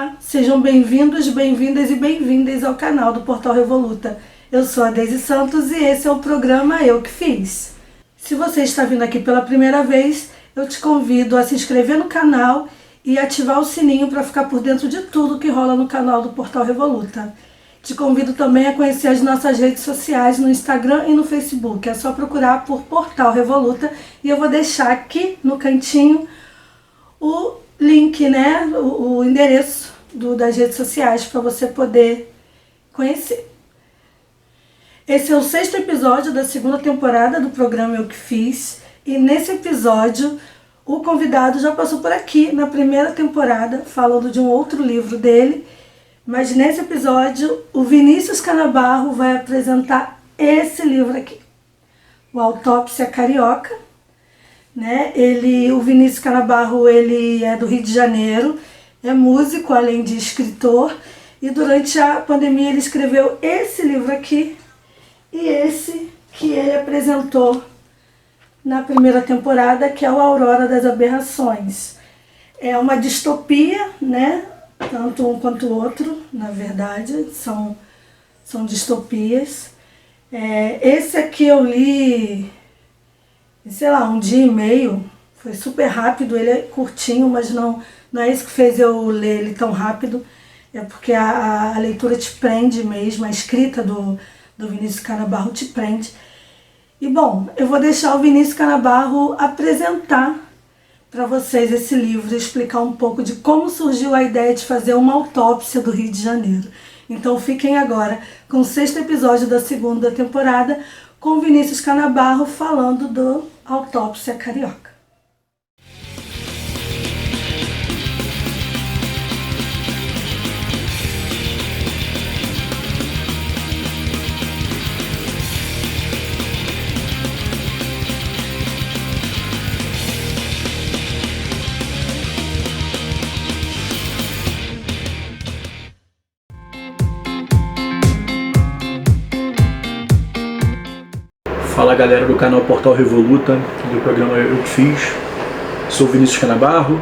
Olá, sejam bem-vindos, bem-vindas e bem-vindas ao canal do Portal Revoluta. Eu sou a Deise Santos e esse é o programa Eu Que Fiz. Se você está vindo aqui pela primeira vez, eu te convido a se inscrever no canal e ativar o sininho para ficar por dentro de tudo que rola no canal do Portal Revoluta. Te convido também a conhecer as nossas redes sociais no Instagram e no Facebook. É só procurar por Portal Revoluta e eu vou deixar aqui no cantinho o link, né, o endereço das redes sociais para você poder conhecer. Esse é o 6º episódio da 2ª temporada do programa Eu Que Fiz, e nesse episódio o convidado já passou por aqui na primeira temporada falando de um outro livro dele, mas nesse episódio o Vinícius Canabarro vai apresentar esse livro aqui, o Autópsia Carioca. Né? O Vinícius Canabarro, ele é do Rio de Janeiro, é músico além de escritor, e durante a pandemia ele escreveu esse livro aqui e esse que ele apresentou na primeira temporada, que é o Aurora das Aberrações. É uma distopia, né? Tanto um quanto o outro, na verdade, são distopias. Esse aqui eu li, sei lá, um dia e meio, foi super rápido, ele é curtinho, mas não é isso que fez eu ler ele tão rápido, é porque a leitura te prende mesmo, a escrita do Vinícius Canabarro te prende. E bom, eu vou deixar o Vinícius Canabarro apresentar para vocês esse livro e explicar um pouco de como surgiu a ideia de fazer uma autópsia do Rio de Janeiro. Então fiquem agora com o 6º episódio da 2ª temporada, com Vinícius Canabarro falando do Autópsia Carioca. Fala galera do canal Portal Revoluta, do programa Eu Que Fiz. Sou Vinícius Canabarro,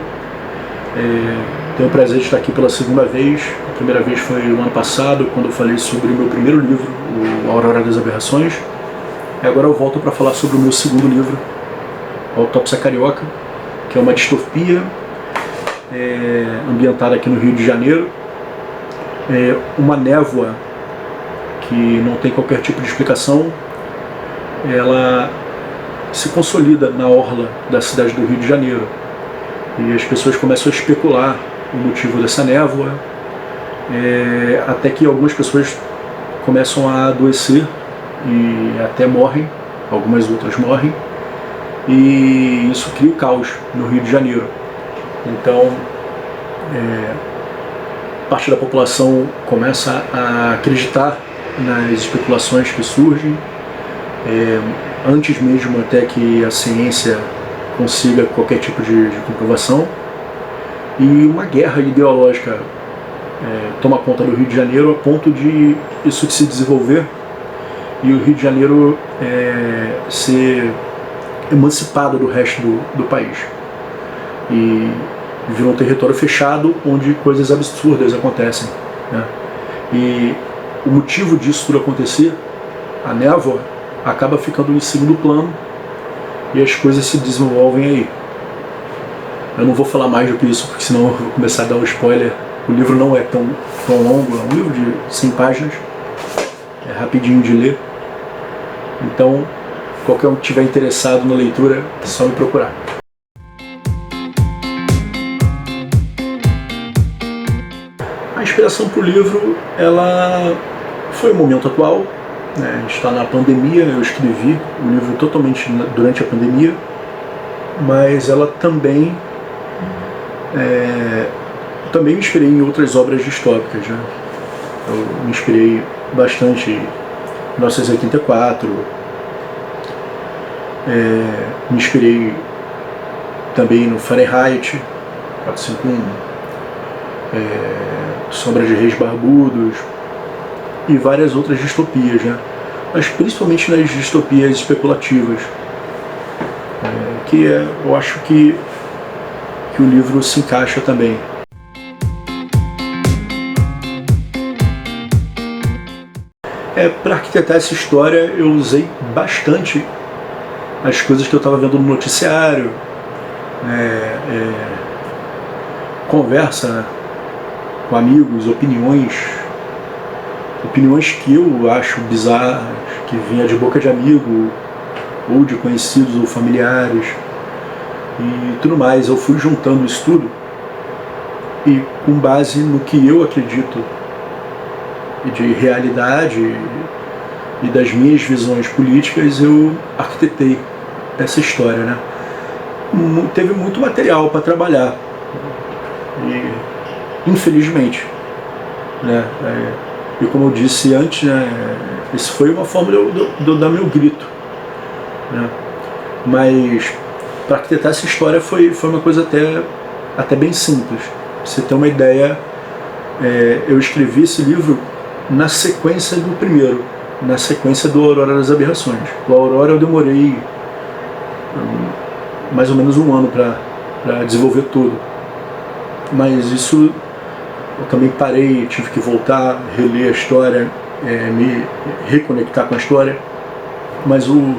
tenho o prazer de estar aqui pela 2ª vez. A primeira vez foi no ano passado, quando eu falei sobre o meu primeiro livro, o Aurora das Aberrações. E agora eu volto para falar sobre o meu 2º livro, Autópsia Carioca, que é uma distopia ambientada aqui no Rio de Janeiro. Uma névoa que não tem qualquer tipo de explicação, ela se consolida na orla da cidade do Rio de Janeiro, e as pessoas começam a especular o motivo dessa névoa, até que algumas pessoas começam a adoecer e até morrem, algumas outras morrem, e isso cria o caos no Rio de Janeiro. Então parte da população começa a acreditar nas especulações que surgem, antes mesmo até que a ciência consiga qualquer tipo de comprovação, e uma guerra ideológica toma conta do Rio de Janeiro a ponto de isso se desenvolver e o Rio de Janeiro ser emancipado do resto do país, e virou um território fechado onde coisas absurdas acontecem, né? E o motivo disso tudo acontecer, a névoa, acaba ficando em segundo plano e as coisas se desenvolvem aí. Eu não vou falar mais do que isso, porque senão eu vou começar a dar um spoiler. O livro não é tão longo, é um livro de 100 páginas, é rapidinho de ler. Então, qualquer um que estiver interessado na leitura, é só me procurar. A inspiração para o livro, ela foi o momento atual. A gente está na pandemia, eu escrevi o livro totalmente durante a pandemia, mas ela também me inspirei em outras obras distópicas, né? Eu me inspirei bastante em 1984, me inspirei também no Fahrenheit 451, Sombra de Reis Barbudos, e várias outras distopias, né? Mas principalmente nas distopias especulativas, que eu acho que o livro se encaixa também. Para arquitetar essa história, eu usei bastante as coisas que eu estava vendo no noticiário, conversa, né, com amigos, opiniões que eu acho bizarras, que vinha de boca de amigo, ou de conhecidos ou familiares, e tudo mais. Eu fui juntando isso tudo, e com base no que eu acredito de realidade e das minhas visões políticas, eu arquitetei essa história, né? Teve muito material para trabalhar, e infelizmente, né? E como eu disse antes, né, isso foi uma forma de eu dar meu grito, né? Mas para arquitetar essa história foi uma coisa até bem simples. Pra você ter uma ideia, eu escrevi esse livro na sequência do primeiro, na sequência do Aurora das Aberrações. O Aurora eu demorei mais ou menos um ano para desenvolver tudo, mas isso eu também parei, tive que voltar, reler a história, me reconectar com a história. Mas o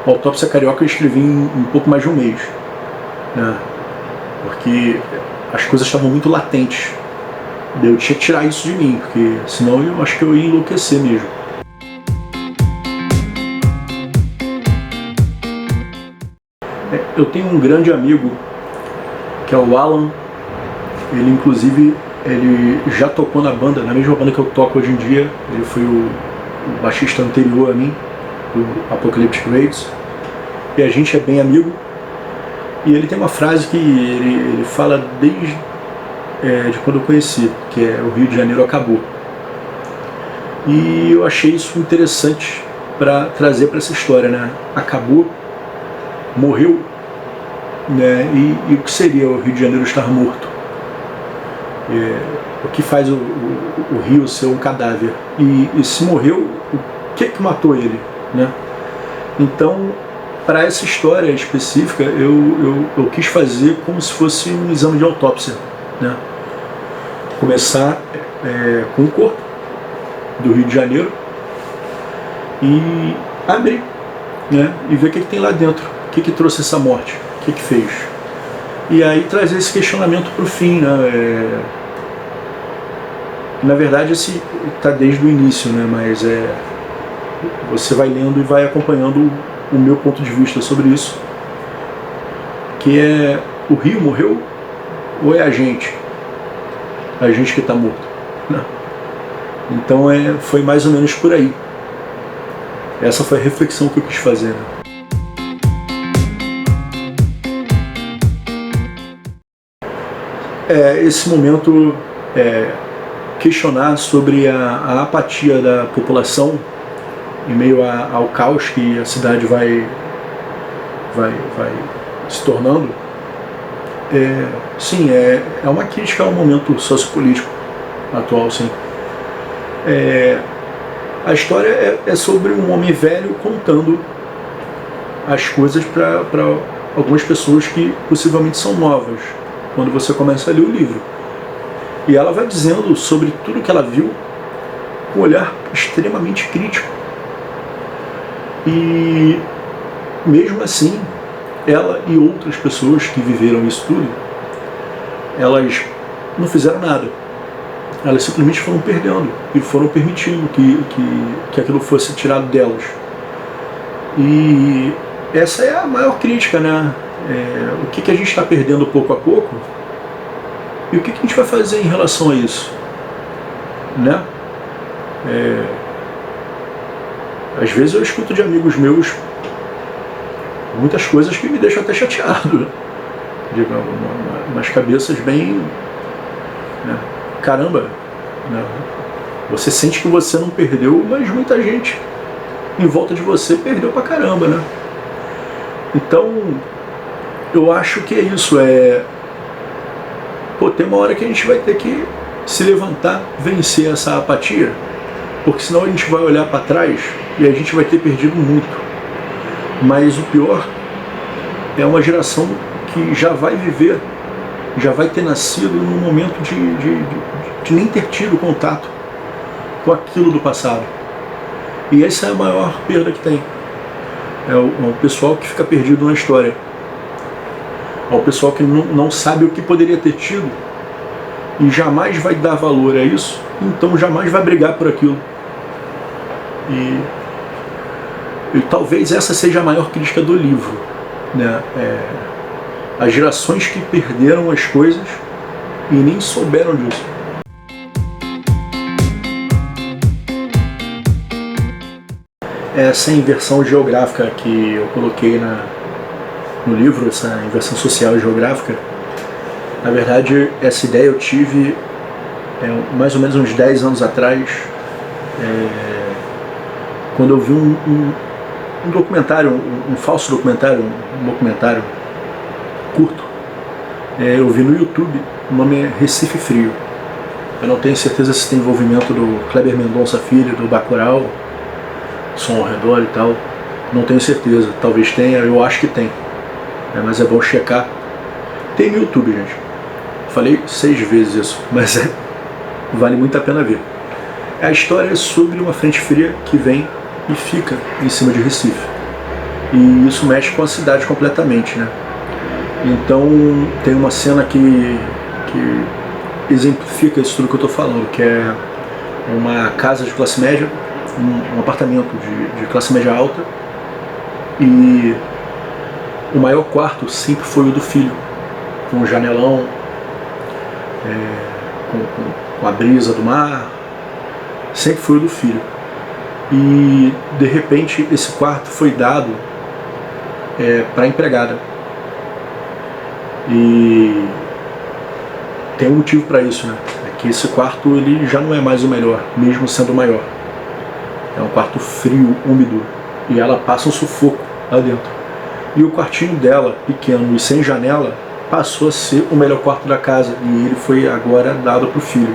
Autópsia Carioca eu escrevi em um pouco mais de um mês, né? Porque as coisas estavam muito latentes. Eu tinha que tirar isso de mim, porque senão eu acho que eu ia enlouquecer mesmo. Eu tenho um grande amigo, que é o Alan. Ele inclusive já tocou na mesma banda que eu toco hoje em dia. Ele foi o baixista anterior a mim, do Apocalyptic Raids, e a gente é bem amigo. E ele tem uma frase que ele fala desde de quando eu conheci, que é: o Rio de Janeiro acabou. E eu achei isso interessante para trazer para essa história, né? Acabou, morreu, né? E o que seria o Rio de Janeiro estar morto? O que faz o Rio ser um cadáver? E se morreu, o que matou ele, né? Então, para essa história específica, eu quis fazer como se fosse um exame de autópsia, né? Começar com o corpo do Rio de Janeiro e abrir, né? E ver o que tem lá dentro, o que trouxe essa morte, o que fez. E aí trazer esse questionamento para o fim, né? Na verdade, esse está desde o início, né? Mas você vai lendo e vai acompanhando o meu ponto de vista sobre isso, que é: o Rio morreu ou é a gente que está morto, né? Então foi mais ou menos por aí. Essa foi a reflexão que eu quis fazer, né? Esse momento questionar sobre a apatia da população em meio ao caos que a cidade vai se tornando. Sim, é uma crítica ao momento sociopolítico atual, sim. A história é sobre um homem velho contando as coisas para algumas pessoas que possivelmente são novas quando você começa a ler o livro. E ela vai dizendo sobre tudo que ela viu com um olhar extremamente crítico. E mesmo assim, ela e outras pessoas que viveram isso tudo, elas não fizeram nada. Elas simplesmente foram perdendo e foram permitindo que aquilo fosse tirado delas. E essa é a maior crítica, né? O que a gente está perdendo pouco a pouco e o que a gente vai fazer em relação a isso, né? Às vezes eu escuto de amigos meus muitas coisas que me deixam até chateado, digamos, umas cabeças bem, né? Caramba, né? Você sente que você não perdeu, mas muita gente em volta de você perdeu pra caramba, né? Então, eu acho que é isso, tem uma hora que a gente vai ter que se levantar, vencer essa apatia, porque senão a gente vai olhar para trás e a gente vai ter perdido muito. Mas o pior é uma geração que já vai viver, já vai ter nascido num momento de nem ter tido contato com aquilo do passado. E essa é a maior perda que tem. É o pessoal que fica perdido na história. É o pessoal que não sabe o que poderia ter tido e jamais vai dar valor a isso, então jamais vai brigar por aquilo. E talvez essa seja a maior crítica do livro, né? As gerações que perderam as coisas e nem souberam disso. Essa inversão geográfica que eu coloquei no livro, essa inversão social e geográfica, na verdade essa ideia eu tive mais ou menos uns 10 anos atrás, quando eu vi um documentário, um falso documentário, um documentário curto, eu vi no YouTube, o nome é Recife Frio. Eu não tenho certeza se tem envolvimento do Kleber Mendonça Filho, do Bacurau, Som ao Redor e tal, não tenho certeza, talvez tenha, eu acho que tem, mas é bom checar. Tem no YouTube, gente. Falei 6 vezes isso, mas vale muito a pena ver. A história é sobre uma frente fria que vem e fica em cima de Recife. E isso mexe com a cidade completamente, né? Então tem uma cena que exemplifica isso tudo que eu estou falando, que é uma casa de classe média, um apartamento de classe média alta, e o maior quarto sempre foi o do filho, com um janelão, com a brisa do mar, sempre foi o do filho. E de repente esse quarto foi dado para a empregada. E tem um motivo para isso, né? É que esse quarto ele já não é mais o melhor, mesmo sendo o maior. É um quarto frio, úmido, e ela passa um sufoco lá dentro. E o quartinho dela, pequeno e sem janela, passou a ser o melhor quarto da casa, e ele foi agora dado para o filho,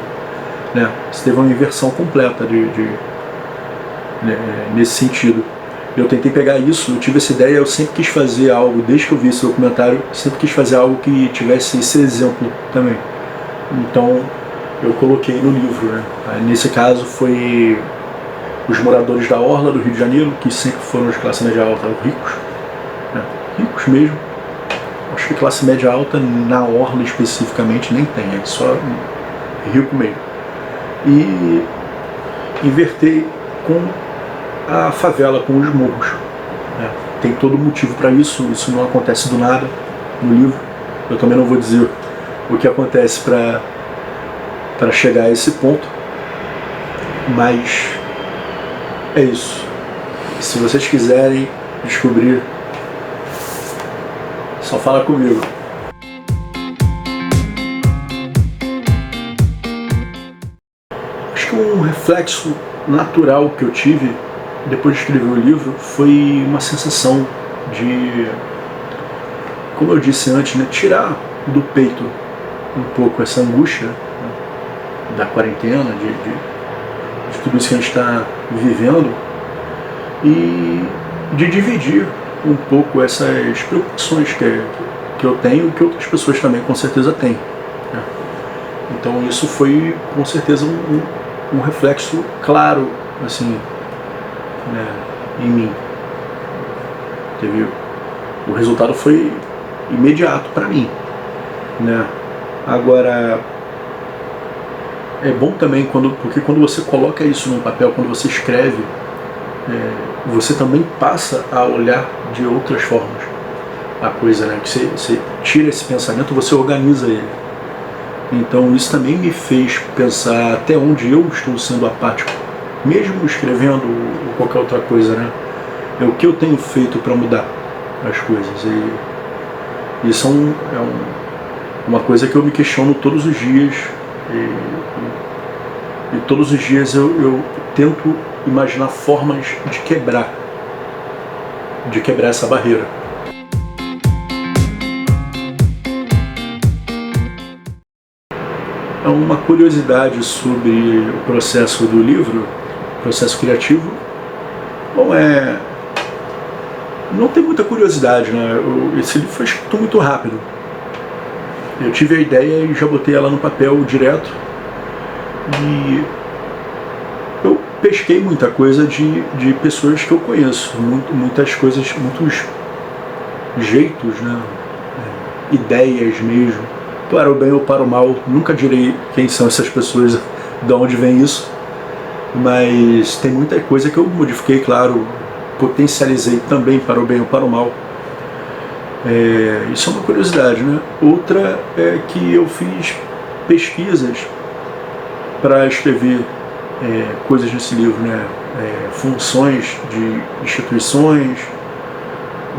né? Você teve uma inversão completa nesse sentido. Eu tentei pegar isso, eu tive essa ideia, eu sempre quis fazer algo, desde que eu vi esse documentário, sempre quis fazer algo que tivesse esse exemplo também. Então eu coloquei no livro, né? Nesse caso foi os moradores da orla do Rio de Janeiro, que sempre foram de classe média alta, ricos, né? Ricos mesmo. Acho que classe média alta na orla especificamente nem tem, é só rico mesmo. E invertei com a favela, com os morros, né? Tem todo motivo para isso, isso não acontece do nada no livro. Eu também não vou dizer o que acontece para chegar a esse ponto, mas é isso. Se vocês quiserem descobrir, só fala comigo. Acho que um reflexo natural que eu tive depois de escrever o livro foi uma sensação de, como eu disse antes, né, tirar do peito um pouco essa angústia, né, da quarentena, de tudo isso que a gente está vivendo, e de dividir um pouco essas preocupações que eu tenho e que outras pessoas também com certeza têm, né? Então isso foi com certeza um reflexo claro, assim, né, em mim. O resultado foi imediato para mim, né? Agora é bom também porque quando você coloca isso no papel, quando você escreve, você também passa a olhar de outras formas a coisa, né? Que você tira esse pensamento, você organiza ele. Então isso também me fez pensar até onde eu estou sendo apático, mesmo escrevendo ou qualquer outra coisa, né? É o que eu tenho feito para mudar as coisas. E isso uma coisa que eu me questiono todos os dias. E todos os dias eu tento imaginar formas de quebrar essa barreira. É uma curiosidade sobre o processo do livro, processo criativo. Bom, não tem muita curiosidade, né? Esse livro foi escrito muito rápido. Eu tive a ideia e já botei ela no papel direto. E eu pesquei muita coisa de pessoas que eu conheço, muitas coisas, muitos jeitos, né? Ideias mesmo, para o bem ou para o mal. Nunca direi quem são essas pessoas, de onde vem isso, mas tem muita coisa que eu modifiquei, claro, potencializei também para o bem ou para o mal. Isso é uma curiosidade, né? Outra é que eu fiz pesquisas para escrever coisas nesse livro, né? Funções de instituições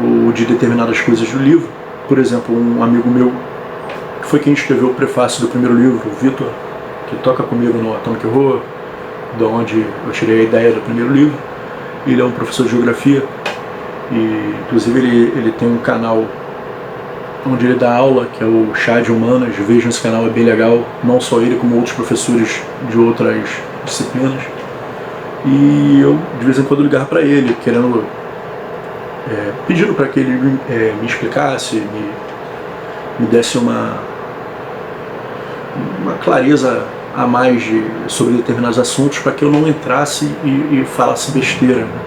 ou de determinadas coisas do livro. Por exemplo, um amigo meu, que foi quem escreveu o prefácio do primeiro livro, o Vitor, que toca comigo no Atomic Horror, de onde eu tirei a ideia do primeiro livro. Ele é um professor de geografia e, inclusive, ele tem um canal onde ele dá aula, que é o Chá de Humanas. Vejam, esse canal, é bem legal, não só ele, como outros professores de outras disciplinas. E eu, de vez em quando, ligava para ele, pedindo para que ele me explicasse, me desse uma clareza a mais sobre determinados assuntos, para que eu não entrasse e falasse besteira, né?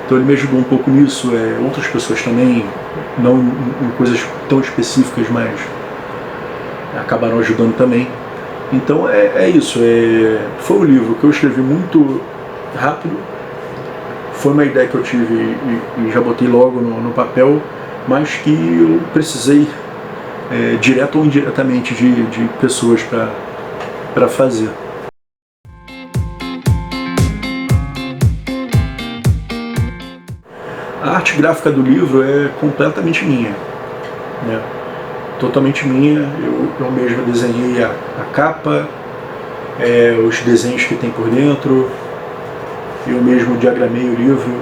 Então ele me ajudou um pouco nisso. Outras pessoas também, não em coisas tão específicas, mas acabaram ajudando também. Então isso. Foi um livro que eu escrevi muito rápido. Foi uma ideia que eu tive e já botei logo no papel, mas que eu precisei, direto ou indiretamente, de pessoas para fazer. A arte gráfica do livro é completamente minha, né? Totalmente minha. Eu mesmo desenhei a capa, os desenhos que tem por dentro. Eu mesmo diagramei o livro,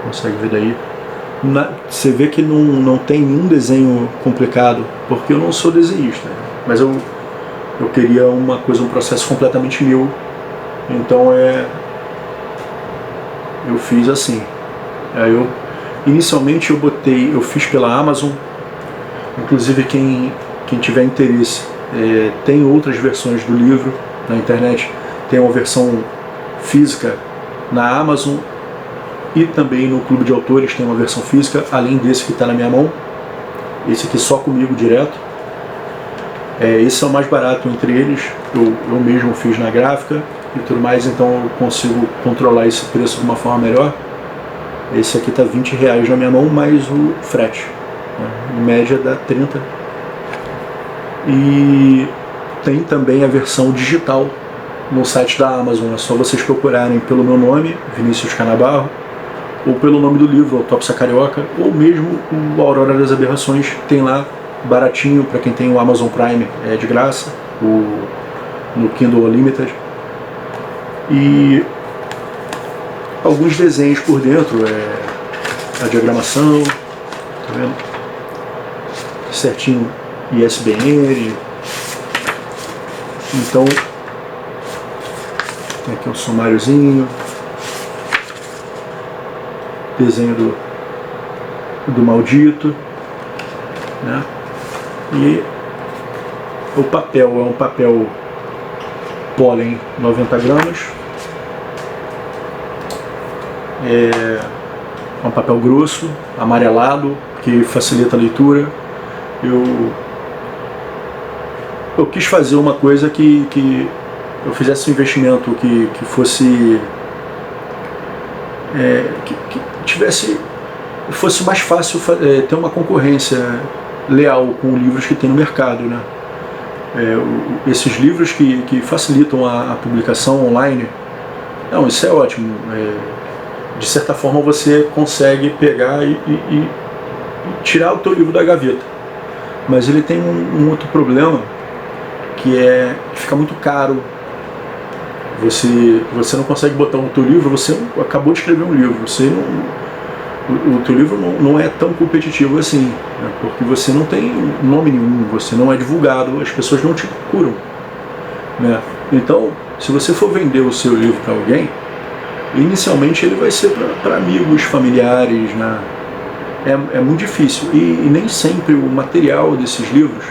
consegue ver daí. Você vê que não tem nenhum desenho complicado, porque eu não sou desenhista, mas eu queria um processo completamente meu. Então eu fiz assim. Inicialmente eu fiz pela Amazon. Inclusive quem tiver interesse, tem outras versões do livro na internet. Tem uma versão física na Amazon e também no Clube de Autores tem uma versão física, além desse que está na minha mão. Esse aqui só comigo direto. Esse é o mais barato entre eles. Eu mesmo fiz na gráfica e tudo mais, então eu consigo controlar esse preço de uma forma melhor. Esse aqui está R$20 na minha mão, mais o frete, né? Em média dá 30. E tem também a versão digital no site da Amazon. É só vocês procurarem pelo meu nome, Vinícius Canabarro, ou pelo nome do livro, Autópsia Carioca, ou mesmo o Aurora das Aberrações. Tem lá, baratinho, para quem tem o Amazon Prime, é de graça, no Kindle Unlimited. E alguns desenhos por dentro, a diagramação, tá vendo? Certinho, ISBN. Então tem aqui um sumáriozinho, desenho do maldito, né? E o papel é um papel pólen 90 gramas. É um papel grosso, amarelado, que facilita a leitura. Eu quis fazer uma coisa que eu fizesse um investimento que fosse fosse mais fácil ter uma concorrência leal com livros que tem no mercado, né? Esses livros que facilitam a publicação online, não, isso é ótimo. De certa forma você consegue pegar e tirar o teu livro da gaveta, mas ele tem um outro problema, que fica muito caro. Você não consegue botar o teu livro, você acabou de escrever um livro, o teu livro não é tão competitivo assim, né? Porque você não tem nome nenhum, você não é divulgado, as pessoas não te procuram, né? Então, se você for vender o seu livro para alguém, inicialmente ele vai ser para amigos, familiares, né? É muito difícil, e nem sempre o material desses livros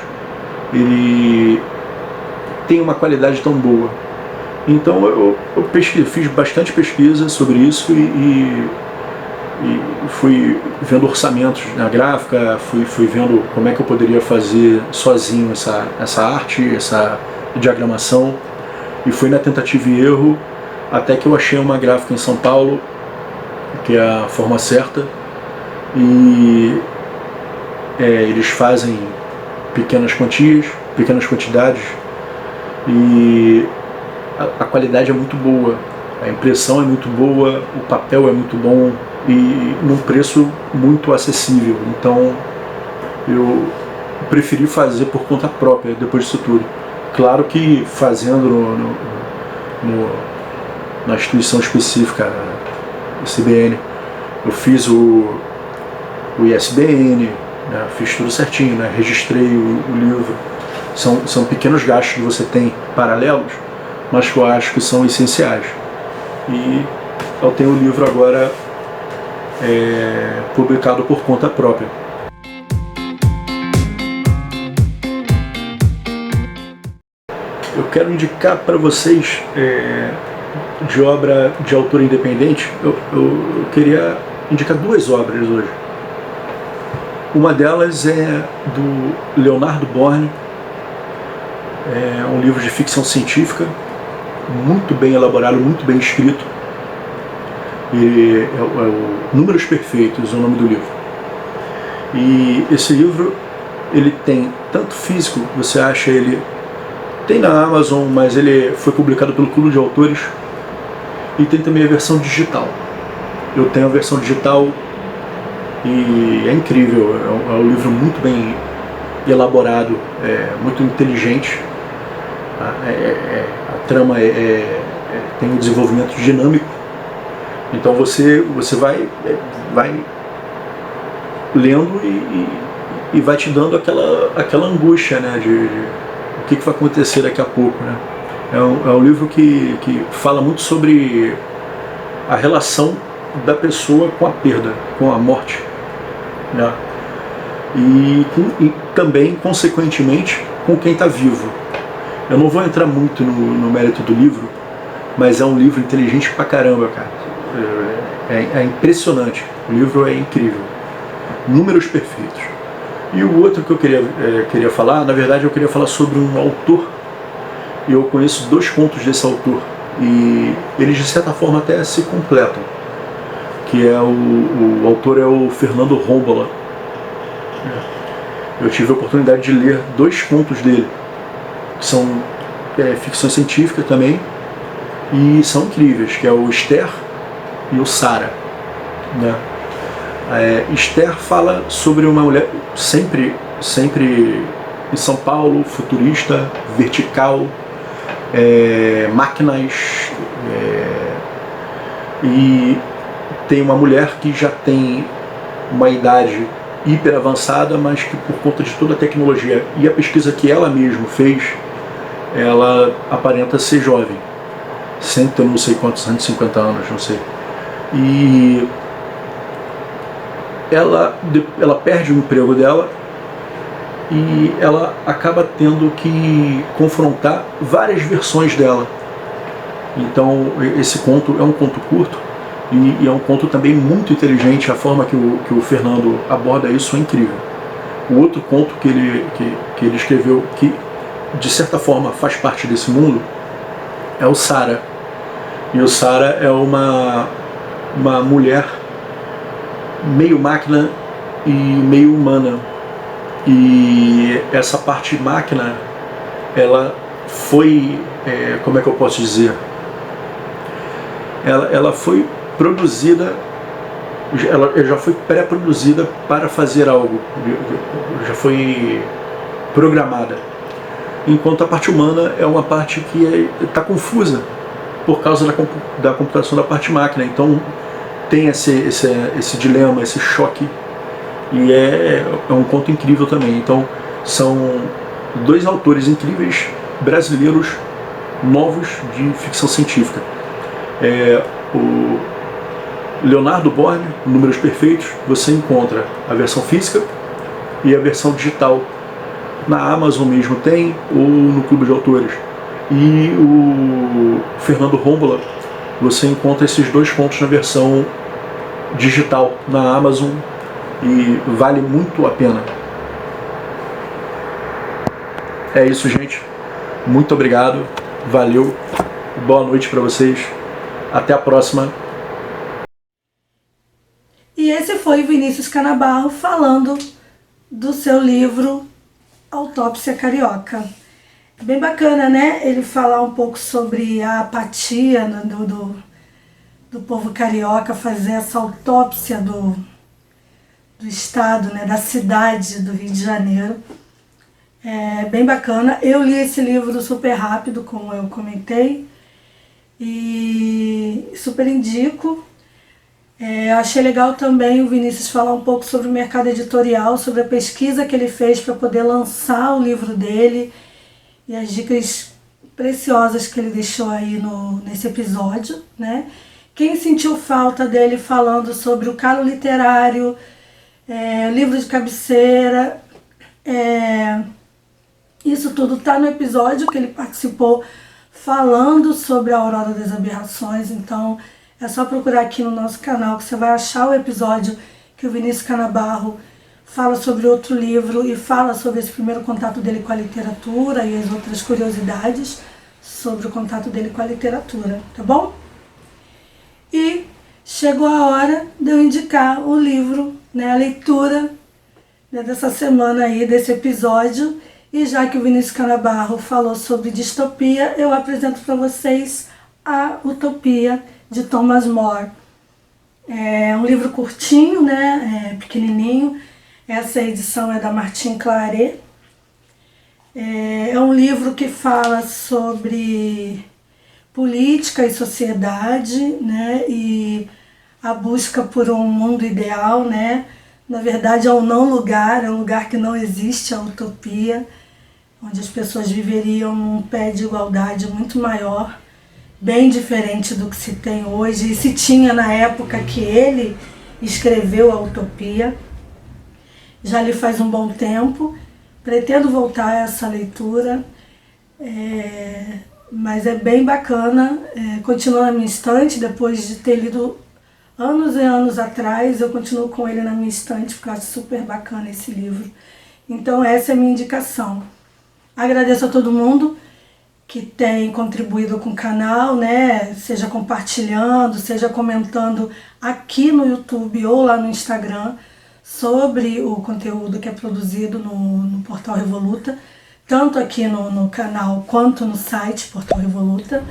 ele tem uma qualidade tão boa. Então eu fiz bastante pesquisa sobre isso e fui vendo orçamentos na gráfica, fui vendo como é que eu poderia fazer sozinho essa arte, essa diagramação, e fui na tentativa e erro até que eu achei uma gráfica em São Paulo, que é a Forma Certa, e eles fazem pequenas quantidades, e a qualidade é muito boa, a impressão é muito boa, o papel é muito bom e num preço muito acessível. Então eu preferi fazer por conta própria depois disso tudo. Claro que fazendo na instituição específica, o CBN, eu fiz o ISBN, né, fiz tudo certinho, né, registrei o livro. São pequenos gastos que você tem paralelos, mas que eu acho que são essenciais. E eu tenho o livro agora publicado por conta própria. Eu quero indicar para vocês de obra de autor independente. Eu queria indicar 2 obras hoje. Uma delas é do Leonardo Borne, é um livro de ficção científica, muito bem elaborado, muito bem escrito. É o Números Perfeitos, é o nome do livro. E esse livro, ele tem tanto físico, você acha ele, tem na Amazon, mas ele foi publicado pelo Clube de Autores, e tem também a versão digital. Eu tenho a versão digital e é incrível, é um livro muito bem elaborado, muito inteligente. A trama tem um desenvolvimento dinâmico, então você vai lendo e vai te dando aquela angústia, né, de o que vai acontecer daqui a pouco, né? É um livro que fala muito sobre a relação da pessoa com a perda, com a morte, né? E também, consequentemente, com quem está vivo. Eu não vou entrar muito no mérito do livro, mas é um livro inteligente pra caramba, cara. É impressionante. O livro é incrível. Números Perfeitos. E o outro que eu queria falar, na verdade eu queria falar sobre um autor, e eu conheço 2 contos desse autor, e eles de certa forma até se completam, que é o autor é o Fernando Rombola. Eu tive a oportunidade de ler 2 contos dele, que são ficção científica também, e são incríveis, que é o Esther e o Sara, né? Esther fala sobre uma mulher sempre em São Paulo, futurista, vertical, máquinas, e tem uma mulher que já tem uma idade hiper avançada, mas que por conta de toda a tecnologia e a pesquisa que ela mesma fez, ela aparenta ser jovem, sem ter não sei quantos, 150 anos, não sei. E ela perde o emprego dela e ela acaba tendo que confrontar várias versões dela. Então esse conto é um conto curto e é um conto também muito inteligente. A forma que o Fernando aborda isso é incrível. O outro conto que ele escreveu, que de certa forma faz parte desse mundo, é o Sara. E o Sara é uma mulher meio máquina e meio humana. E essa parte máquina, ela foi, como é que eu posso dizer? Ela foi produzida, ela já foi pré-produzida para fazer algo, já foi programada. Enquanto a parte humana é uma parte que está confusa por causa da computação da parte máquina. Então tem esse dilema, esse choque, e é um conto incrível também. Então são 2 autores incríveis brasileiros novos de ficção científica. O Leonardo Borne, Números Perfeitos, você encontra a versão física e a versão digital. Na Amazon mesmo tem, ou no Clube de Autores. e o Fernando Rómbola, você encontra esses 2 contos na versão digital na Amazon e vale muito a pena. É isso, gente. Muito obrigado. Valeu. Boa noite para vocês. Até a próxima. E esse foi Vinícius Canabarro falando do seu livro Autópsia Carioca. Bem bacana, né? Ele falar um pouco sobre a apatia do povo carioca, fazer essa autópsia do estado, né? Da cidade do Rio de Janeiro. É bem bacana. Eu li esse livro super rápido, como eu comentei, e super indico. Eu achei legal também o Vinícius falar um pouco sobre o mercado editorial, sobre a pesquisa que ele fez para poder lançar o livro dele e as dicas preciosas que ele deixou aí nesse episódio, né? Quem sentiu falta dele falando sobre o calo literário, livro de cabeceira, isso tudo está no episódio que ele participou falando sobre a Aurora das Aberrações. Então é só procurar aqui no nosso canal que você vai achar o episódio que o Vinícius Canabarro fala sobre outro livro e fala sobre esse primeiro contato dele com a literatura e as outras curiosidades sobre o contato dele com a literatura, tá bom? E chegou a hora de eu indicar o livro, né, a leitura, né, dessa semana aí, desse episódio. E já que o Vinícius Canabarro falou sobre distopia, eu apresento para vocês A Utopia, de Thomas More. É um livro curtinho, né, pequenininho. Essa edição é da Martin Claret. É um livro que fala sobre política e sociedade, né, e a busca por um mundo ideal, né. Na verdade é um não lugar, é um lugar que não existe, a utopia, onde as pessoas viveriam num pé de igualdade muito maior, bem diferente do que se tem hoje e se tinha na época que ele escreveu a Utopia. Já li faz um bom tempo, pretendo voltar a essa leitura, mas é bem bacana, continua na minha estante, depois de ter lido anos e anos atrás, eu continuo com ele na minha estante, porque eu acho super bacana esse livro. Então essa é a minha indicação. Agradeço a todo mundo que tem contribuído com o canal, né? Seja compartilhando, seja comentando aqui no YouTube ou lá no Instagram sobre o conteúdo que é produzido no Portal Revoluta, tanto aqui no canal quanto no site Portal Revoluta.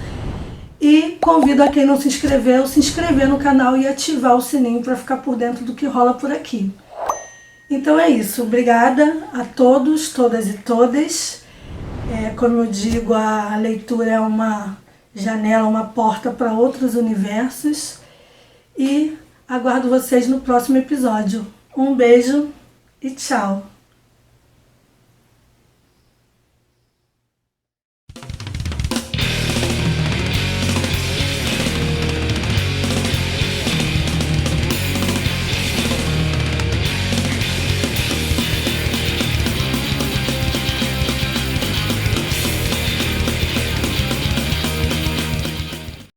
E convido a quem não se inscreveu, se inscrever no canal e ativar o sininho para ficar por dentro do que rola por aqui. Então é isso, obrigada a todos, todas e todas. Como eu digo, a leitura é uma janela, uma porta para outros universos. E aguardo vocês no próximo episódio. Um beijo e tchau!